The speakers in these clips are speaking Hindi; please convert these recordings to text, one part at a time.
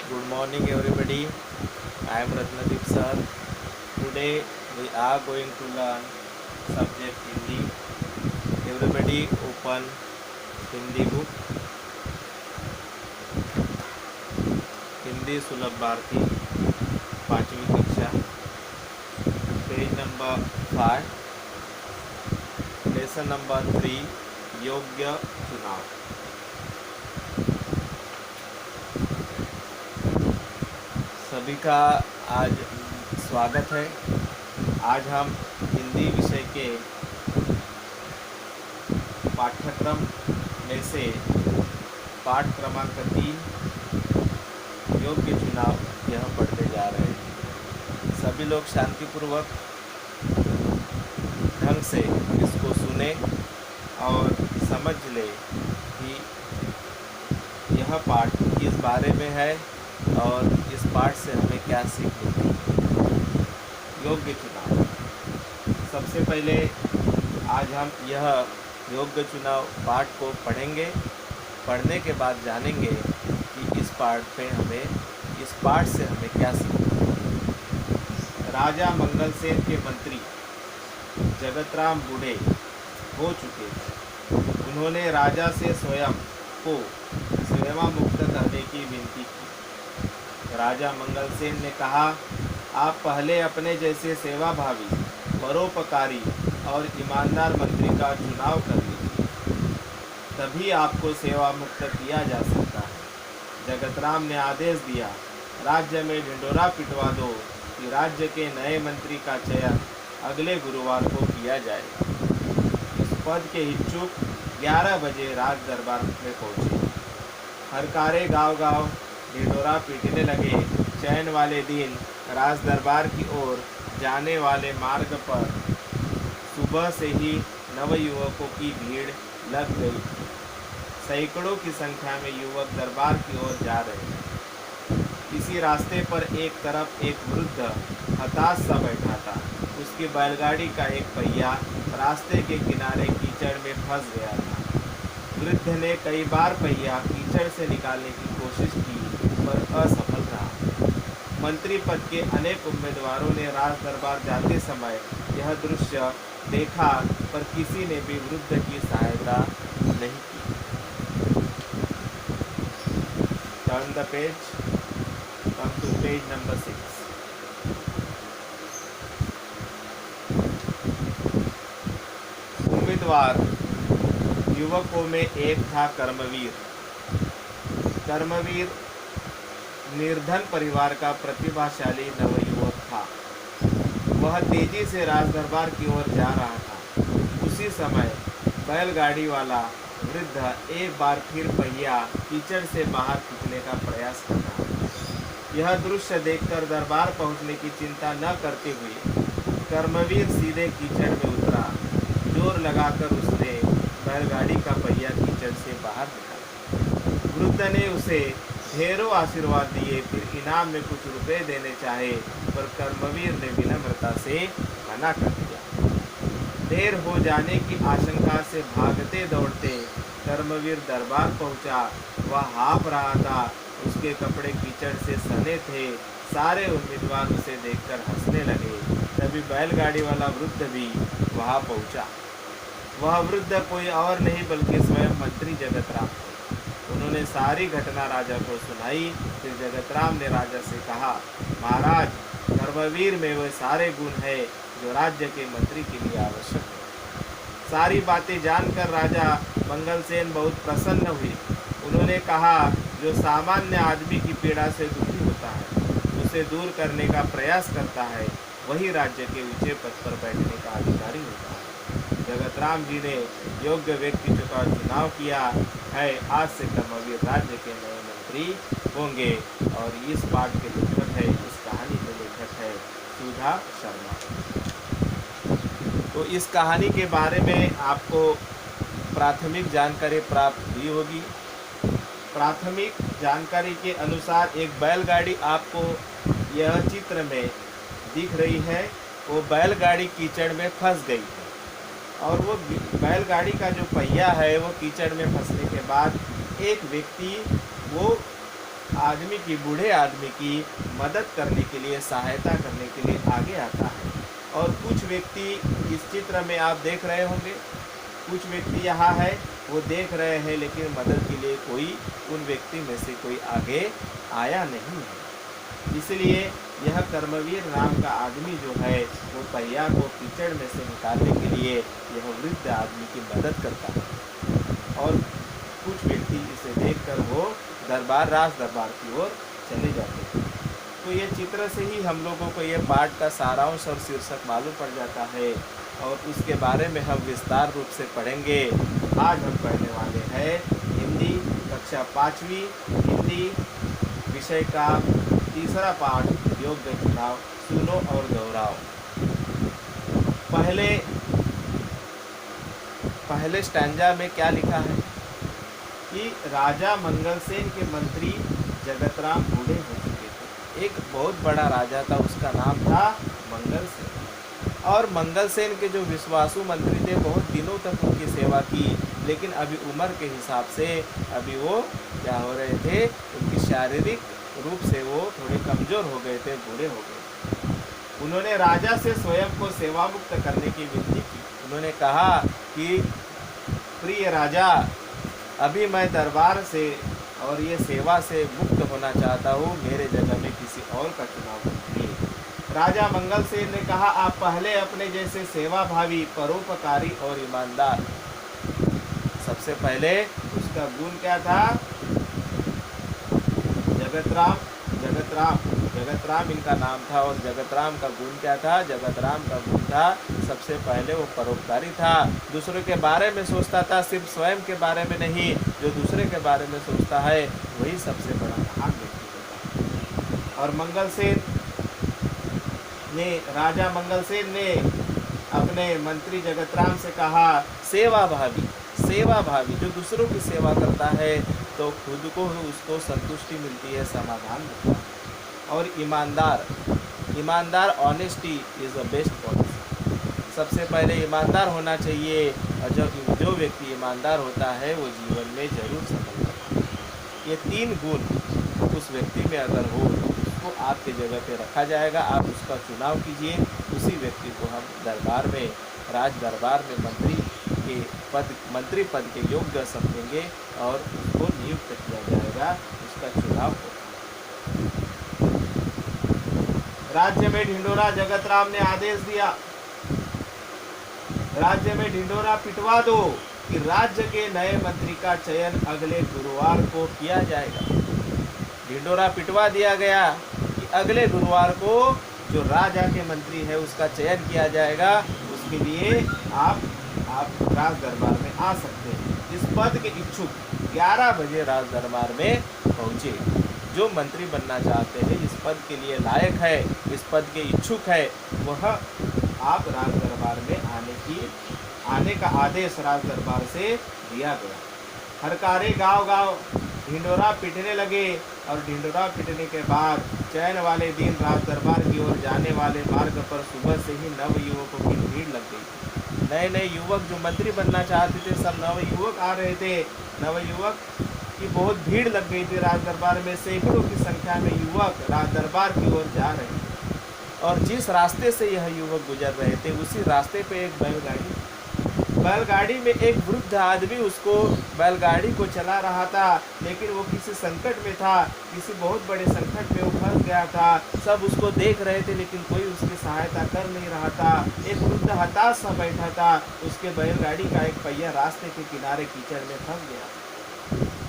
Good morning, everybody. I am Ratnadeep sir. Today we are going to learn subject Hindi. Everybody open Hindi book. Hindi सुलभ भारती 5वीं कक्षा पेज नंबर 5 लेसन नंबर 3 योग्य चुनाव। सभी का आज स्वागत है। आज हम हिंदी विषय के पाठ्यक्रम में से पाठ क्रमांक 3 योग्य चुनाव यह पढ़ने जा रहे हैं। सभी लोग शांतिपूर्वक ढंग से इसको सुने और समझ ले कि यह पाठ किस बारे में है और इस पाठ से हमें क्या सीख मिलती है। योग्य चुनाव। सबसे पहले आज हम यह योग्य चुनाव पाठ को पढ़ेंगे। पढ़ने के बाद जानेंगे कि इस पाठ से हमें क्या सीखना है। राजा मंगलसेन के मंत्री जगतराम बूढ़े हो चुके थे। उन्होंने राजा से स्वयं को सेवामुक्त करने की विनती की। राजा मंगलसेन ने कहा, आप पहले अपने जैसे सेवाभावी, परोपकारी और ईमानदार मंत्री का चुनाव कर लीजिए, तभी आपको सेवा मुक्त किया जा सकता है। जगतराम ने आदेश दिया, राज्य में ढिंढोरा पिटवा दो कि राज्य के नए मंत्री का चयन अगले गुरुवार को किया जाएगा। इस पद के इच्छुक 11 बजे राज दरबार में पहुंचे। हरकारे गांव-गांव ढिंढोरा पीटने लगे। चयन वाले दिन राज दरबार की ओर जाने वाले मार्ग पर सुबह से ही नवयुवकों की भीड़ लग गई। सैकड़ों की संख्या में युवक दरबार की ओर जा रहे थे। इसी रास्ते पर एक तरफ एक वृद्ध हताश सा बैठा था। उसकी बैलगाड़ी का एक पहिया रास्ते के किनारे कीचड़ में फंस गया था। वृद्ध ने कई बार पहिया कीचड़ से निकालने की कोशिश की पर असफल रहा। मंत्री पद के अनेक उम्मीदवारों ने राज दरबार जाते समय यह दृश्य देखा पर किसी ने भी वृद्ध की सहायता नहीं की। Turn the page, come to page number 6। उम्मीदवार युवकों में एक था कर्मवीर। कर्मवीर निर्धन परिवार का प्रतिभाशाली नवयुवक था। वह तेजी से राज दरबार की ओर जा रहा था। उसी समय बैलगाड़ी वाला वृद्ध एक बार फिर पहिया कीचड़ से बाहर खींचने का प्रयास कर रहा था। यह दृश्य देखकर दरबार पहुंचने की चिंता न करते हुए कर्मवीर सीधे कीचड़ में उतरा। जोर लगाकर उसने बैलगाड़ी का पहिया कीचड़ से बाहर निकाला। वृद्ध ने उसे ढेरों आशीर्वाद दिए, फिर इनाम में कुछ रुपए देने चाहे, पर कर्मवीर ने विनम्रता से मना कर दिया। देर हो जाने की आशंका से भागते दौड़ते कर्मवीर दरबार पहुंचा। वह हाँफ रहा था, उसके कपड़े कीचड़ से सने थे। सारे उम्मीदवार उसे देखकर हंसने लगे। तभी बैलगाड़ी वाला वृद्ध भी वहां पहुंचा। वह वृद्ध कोई और नहीं बल्कि स्वयं मंत्री जगतराम। उन्होंने सारी घटना राजा को सुनाई। फिर जगतराम ने राजा से कहा, महाराज, कर्मवीर में वे सारे गुण हैं जो राज्य के मंत्री के लिए आवश्यक है। सारी बातें जानकर राजा मंगलसेन बहुत प्रसन्न हुए। उन्होंने कहा, जो सामान्य आदमी की पीड़ा से दुखी होता है, उसे दूर करने का प्रयास करता है, वही राज्य के ऊंचे पद पर बैठने का अधिकारी होता है। जगतराम जी ने योग्य व्यक्ति का चुनाव किया है। आज से कर्मवीर राज्य के नए मंत्री होंगे। और इस पाठ के लेखक है, इस कहानी के लेखक है सुधा शर्मा। तो इस कहानी के बारे में आपको प्राथमिक जानकारी प्राप्त हुई होगी। प्राथमिक जानकारी के अनुसार एक बैलगाड़ी आपको यह चित्र में दिख रही है। वो बैलगाड़ी कीचड़ में फंस गई है और वो बैलगाड़ी का जो पहिया है वो कीचड़ में फंसने के बाद एक व्यक्ति वो आदमी की, बूढ़े आदमी की मदद करने के लिए, सहायता करने के लिए आगे आता है। और कुछ व्यक्ति इस चित्र में आप देख रहे होंगे, कुछ व्यक्ति यहाँ है, वो देख रहे हैं, लेकिन मदद के लिए कोई उन व्यक्ति में से कोई आगे आया नहीं है। इसलिए यह कर्मवीर नाम का आदमी जो है वो पहिया को कीचड़ में से निकालने के लिए यह वृद्ध आदमी की मदद करता है। और कुछ व्यक्ति इसे देखकर वो राज दरबार की ओर चले जाते हैं। तो ये चित्र से ही हम लोगों को ये पाठ का सारांश और शीर्षक मालूम पड़ जाता है, और उसके बारे में हम विस्तार रूप से पढ़ेंगे। आज हम पढ़ने वाले हैं हिंदी कक्षा 5वीं हिंदी विषय का तीसरा पाठ, योग्य चुनाव। सुनो और दोहराओ। पहले स्टैंजा में क्या लिखा है कि राजा मंगलसेन के मंत्री जगतराम बूढ़े हो चुके थे। एक बहुत बड़ा राजा था, उसका नाम था मंगलसेन। और मंगलसेन के जो विश्वासु मंत्री थे, बहुत दिनों तक उनकी सेवा की, लेकिन अभी उम्र के हिसाब से अभी वो क्या हो रहे थे, उनकी शारीरिक रूप से वो थोड़े कमज़ोर हो गए थे, बूढ़े हो गए। उन्होंने राजा से स्वयं को सेवा मुक्त करने की विनती की। उन्होंने कहा कि प्रिय राजा, अभी मैं दरबार से और ये सेवा से मुक्त होना चाहता हूँ, मेरे जगह में किसी और का चुनाव कीजिए। राजा मंगलसेन ने कहा, आप पहले अपने जैसे सेवा भावी, परोपकारी और ईमानदार। सबसे पहले उसका गुण क्या था? जगतराम इनका नाम था। और जगतराम का गुण क्या था? जगतराम का गुण था, सबसे पहले वो परोपकारी था, दूसरों के बारे में सोचता था, सिर्फ स्वयं के बारे में नहीं, जो दूसरे के बारे में सोचता है वही सबसे बड़ा महान व्यक्ति होता है। और राजा मंगलसेन ने अपने मंत्री जगतराम से कहा, सेवा भावी जो दूसरों की सेवा करता है तो खुद को उसको संतुष्टि मिलती है, समाधान मिलता है। और ईमानदार honesty is the best policy. सबसे पहले ईमानदार होना चाहिए, और जो व्यक्ति ईमानदार होता है वो जीवन में जरूर सफल होता है। ये 3 गुण उस व्यक्ति में अगर हो, उसको आपके जगह पे रखा जाएगा। आप उसका चुनाव कीजिए, उसी व्यक्ति को हम दरबार में, राज दरबार में मंत्री पद के योग्य समझेंगे और उसको नियुक्त किया जाएगा, उसका चुनाव होगा। राज्य में ढिंढोरा जगतराम ने आदेश दिया, राज्य में ढिंढोरा पिटवा दो कि राज्य के नए मंत्री का चयन अगले गुरुवार को किया जाएगा। ढिंढोरा पिटवा दिया गया कि अगले गुरुवार को जो राजा के मंत्री है उसका चयन किया जाएगा। उसके लिए आप राज दरबार में आ सकते हैं। इस पद के इच्छुक 11 बजे राज दरबार में पहुँचे। जो मंत्री बनना चाहते हैं, इस पद के लिए लायक है, इस पद के इच्छुक है, वह आप राज दरबार में आने का आदेश राज दरबार से दिया गया। हरकारे गांव ढिंढोरा पिटने लगे, और ढिंढोरा पिटने के बाद चयन वाले दिन राज दरबार की ओर जाने वाले मार्ग पर सुबह से ही नव युवकों की भीड़ लग गई थी। नए युवक जो मंत्री बनना चाहते थे, सब नव युवक आ रहे थे। नव युवक की बहुत भीड़ लग गई थी राज दरबार में। सैकड़ों की संख्या में युवक राज दरबार की ओर जा रहे थे। और जिस रास्ते से यह युवक गुजर रहे थे, उसी रास्ते पे एक बैलगाड़ी में एक वृद्ध आदमी उसको बैलगाड़ी को चला रहा था, लेकिन वो किसी संकट में था, किसी बहुत बड़े संकट में वो फंस गया था। सब उसको देख रहे थे, लेकिन कोई उसकी सहायता कर नहीं रहा था। एक वृद्ध हताश सा बैठा था, उसके बैलगाड़ी का एक पहिया रास्ते के किनारे कीचड़ में फंस गया।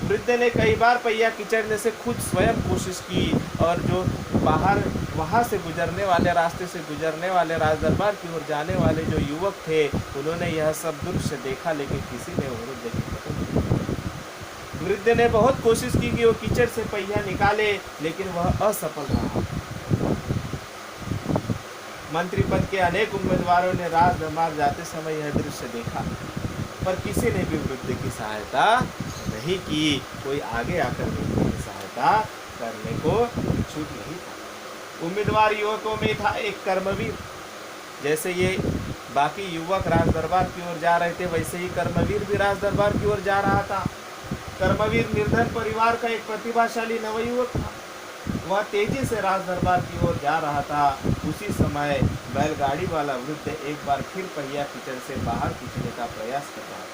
वृद्ध ने कई बार पहिया कीचड़ने से खुद स्वयं कोशिश की, और जो बाहर वहाँ से गुजरने वाले, रास्ते से गुजरने वाले, राज दरबार की ओर जाने वाले जो युवक थे, उन्होंने यह सब दृश्य देखा, लेकिन किसी ने वृद्ध की मदद नहीं। वृद्ध ने बहुत कोशिश की कि वो कीचड़ से पहिया निकाले, लेकिन वह असफल रहा। मंत्री पद के अनेक उम्मीदवारों ने राज दरबार जाते समय यह दृश्य देखा, पर किसी ने भी वृद्ध की सहायता नहीं की। कोई आगे आकर वृद्ध की सहायता करने को इच्छुक नहीं था। उम्मीदवार युवकों में था एक कर्मवीर। जैसे ये बाकी युवक राज दरबार की ओर जा रहे थे, वैसे ही कर्मवीर भी राज दरबार की ओर जा रहा था। कर्मवीर निर्धन परिवार का एक प्रतिभाशाली नवयुवक था। वह तेजी से राज दरबार की ओर जा रहा था। उसी समय बैलगाड़ी वाला वृद्ध एक बार फिर पहिया कीचड़ से बाहर खींचने का प्रयास कर रहा था।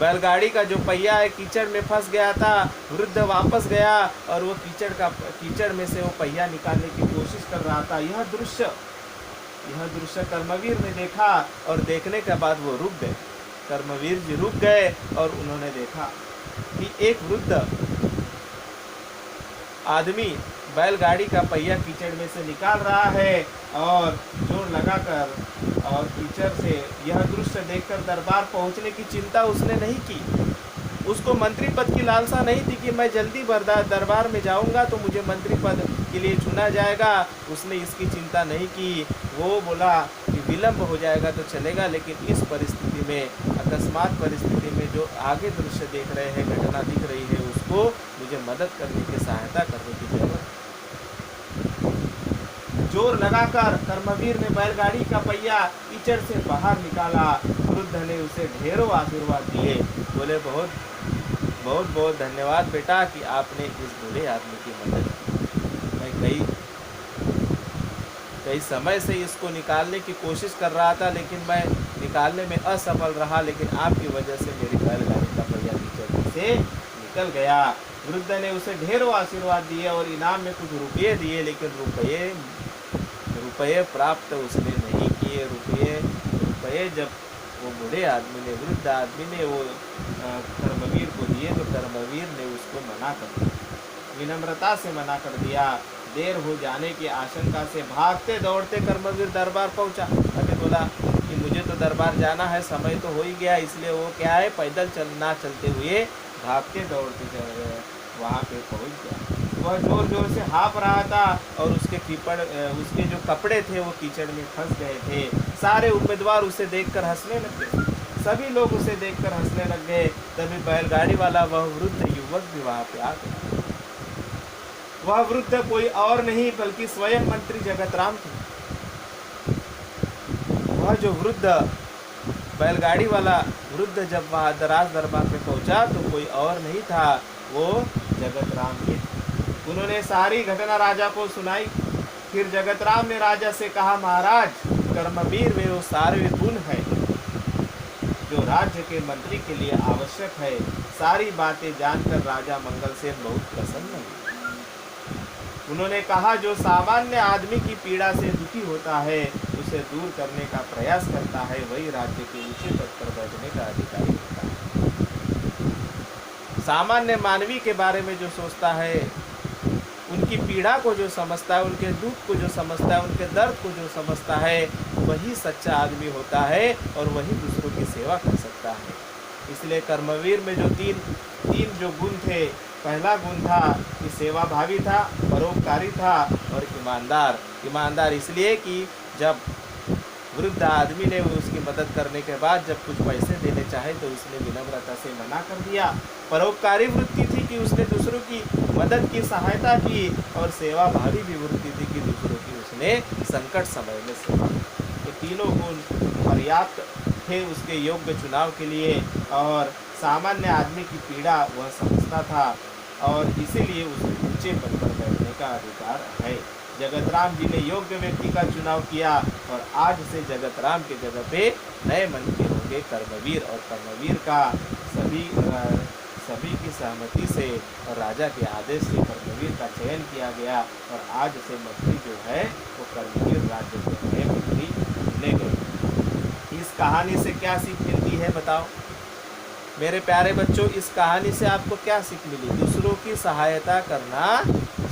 बैलगाड़ी का जो पहिया है कीचड़ में फंस गया था। वृद्ध वापस गया और वो कीचड़ में से वो पहिया निकालने की कोशिश कर रहा था। यह दृश्य कर्मवीर ने देखा और देखने के बाद वो रुक गए। कर्मवीर जी रुक गए और उन्होंने देखा कि एक वृद्ध आदमी बैलगाड़ी का पहिया कीचड़ में से निकाल रहा है और जोर लगाकर, और कीचड़ से यह दृश्य देखकर दरबार पहुंचने की चिंता उसने नहीं की। उसको मंत्री पद की लालसा नहीं थी कि मैं जल्दी दरबार में जाऊंगा तो मुझे मंत्री पद के लिए चुना जाएगा। उसने इसकी चिंता नहीं की। वो बोला कि विलंब हो जाएगा तो चलेगा, लेकिन इस परिस्थिति में, अकस्मात परिस्थिति में जो आगे दृश्य देख रहे हैं, घटना दिख रही है, उसको मुझे मदद करने की, सहायता करने की जरूरत है। जोर लगाकर कर्मवीर ने बैलगाड़ी का पहिया कीचड़ से बाहर निकाला। वृद्ध ने उसे ढेरों आशीर्वाद दिए। बोले बहुत बहुत बहुत धन्यवाद बेटा कि आपने इस बूढ़े आदमी की मदद की। मैं कई समय से इसको निकालने की कोशिश कर रहा था, लेकिन मैं निकालने में असफल रहा, लेकिन आपकी वजह से मेरी बैलगाड़ी का पहिया कीचड़ से निकल गया। वृद्ध ने उसे ढेरों आशीर्वाद दिए और इनाम में कुछ रुपये दिए, लेकिन रुपये प्राप्त उसने नहीं किए। रुपये जब वो बूढ़े आदमी ने, वृद्ध आदमी ने वो कर्मवीर को दिए तो कर्मवीर ने उसको मना कर दिया, विनम्रता से मना कर दिया। देर हो जाने की आशंका से भागते दौड़ते कर्मवीर दरबार पहुंचा। अभी बोला कि मुझे तो दरबार जाना है, समय तो हो ही गया, इसलिए वो क्या है, पैदल चलते हुए भागते दौड़ते वहाँ पे पहुंच गया। वह जोर जोर से हाँफ रहा था और उसके जो कपड़े थे वो कीचड़ में फंस गए थे। सारे उम्मीदवार उसे देखकर हंसने लग गए, सभी लोग उसे देखकर हंसने लग गए। तभी बैलगाड़ी वाला वह वृद्ध युवक भी वहाँ पे आ गया। वह वृद्ध कोई और नहीं बल्कि स्वयं मंत्री जगतराम थे। वह जो वृद्ध, बैलगाड़ी वाला वृद्ध जब वहाँ राज दरबार में पहुंचा तो कोई और नहीं था, वो जगतराम ही थे। उन्होंने सारी घटना राजा को सुनाई। फिर जगतराम ने राजा से कहा, महाराज, कर्मवीर में वो सारे गुण है जो राज्य के मंत्री के लिए आवश्यक है। सारी बातें जानकर राजा मंगलसेन बहुत प्रसन्न हुए। उन्होंने कहा, जो सामान्य आदमी की पीड़ा से दुखी होता है, उसे दूर करने का प्रयास करता है, वही राज्य के ऊंचे पद पर बैठने का अधिकारी होता है। सामान्य मानवी के बारे में जो सोचता है, उनकी पीड़ा को जो समझता है, उनके दुख को जो समझता है, उनके दर्द को जो समझता है, वही सच्चा आदमी होता है और वही दूसरों की सेवा कर सकता है। इसलिए कर्मवीर में जो तीन जो गुण थे, पहला गुण था कि सेवाभावी था, परोपकारी था और ईमानदार इसलिए कि जब वृद्ध आदमी ने उसकी मदद करने के बाद जब कुछ पैसे देने चाहे तो उसने विनम्रता से मना कर दिया। परोपकारी वृत्ति थी कि उसने दूसरों की मदद की, सहायता की, और सेवाभावी भी वृत्ति थी कि दूसरों की उसने संकट समय में सेवा की। ये तीनों गुण पर्याप्त थे उसके योग्य चुनाव के लिए, और सामान्य आदमी की पीड़ा वह समझता था और इसीलिए उसे ऊंचे पद पर बैठने का अधिकार है। जगतराम जी ने योग्य व्यक्ति का चुनाव किया और आज से जगतराम के जगह पे नए मंत्री होंगे कर्मवीर, और कर्मवीर का सभी की सहमति से और राजा के आदेश से कर्मवीर का चयन किया गया और आज से मंत्री जो है वो कर्मवीर राज्य के नए मंत्री चुने गए। इस कहानी से क्या सीख मिलती है बताओ मेरे प्यारे बच्चों? इस कहानी से आपको क्या सीख मिली? दूसरों की सहायता करना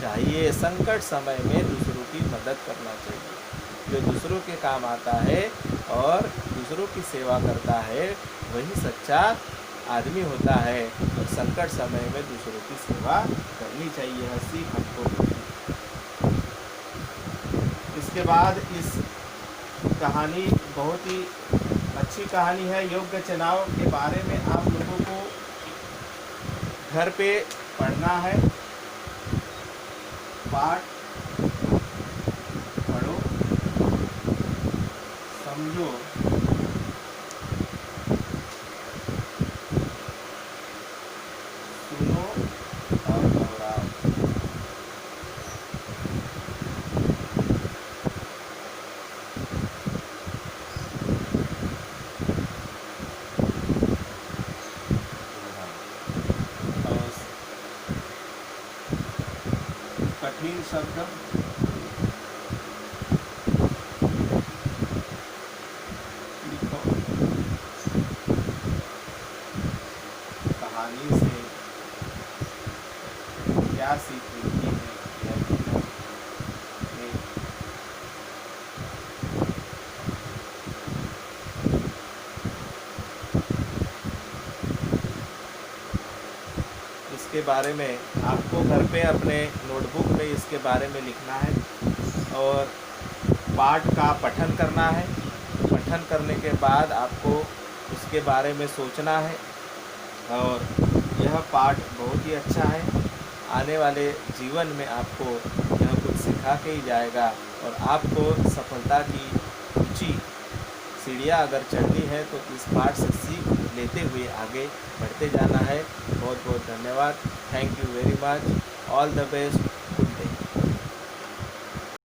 चाहिए, संकट समय में दूसरों की मदद करना चाहिए। जो दूसरों के काम आता है और दूसरों की सेवा करता है वही सच्चा आदमी होता है, और संकट समय में दूसरों की सेवा करनी चाहिए। यह सीख हमको। इसके बाद इस कहानी बहुत ही अच्छी कहानी है। योग्य चुनाव के बारे में आप लोगों को घर पे पढ़ना है। पाठ पढ़ो, समझो कठिन शब्द लिखो। कहानी से क्या सीख मिलती है यह लिखो। इसके बारे में आपको घर पे अपने नोटबुक में इसके बारे में लिखना है और पाठ का पठन करना है। पठन करने के बाद आपको उसके बारे में सोचना है और यह पाठ बहुत ही अच्छा है। आने वाले जीवन में आपको यह कुछ सिखा के ही जाएगा और आपको सफलता की ऊंची सीढ़ियाँ अगर चढ़नी है तो इस पाठ से सीख लेते हुए आगे बढ़ते जाना है। बहुत बहुत धन्यवाद। Thank you very much. All the best.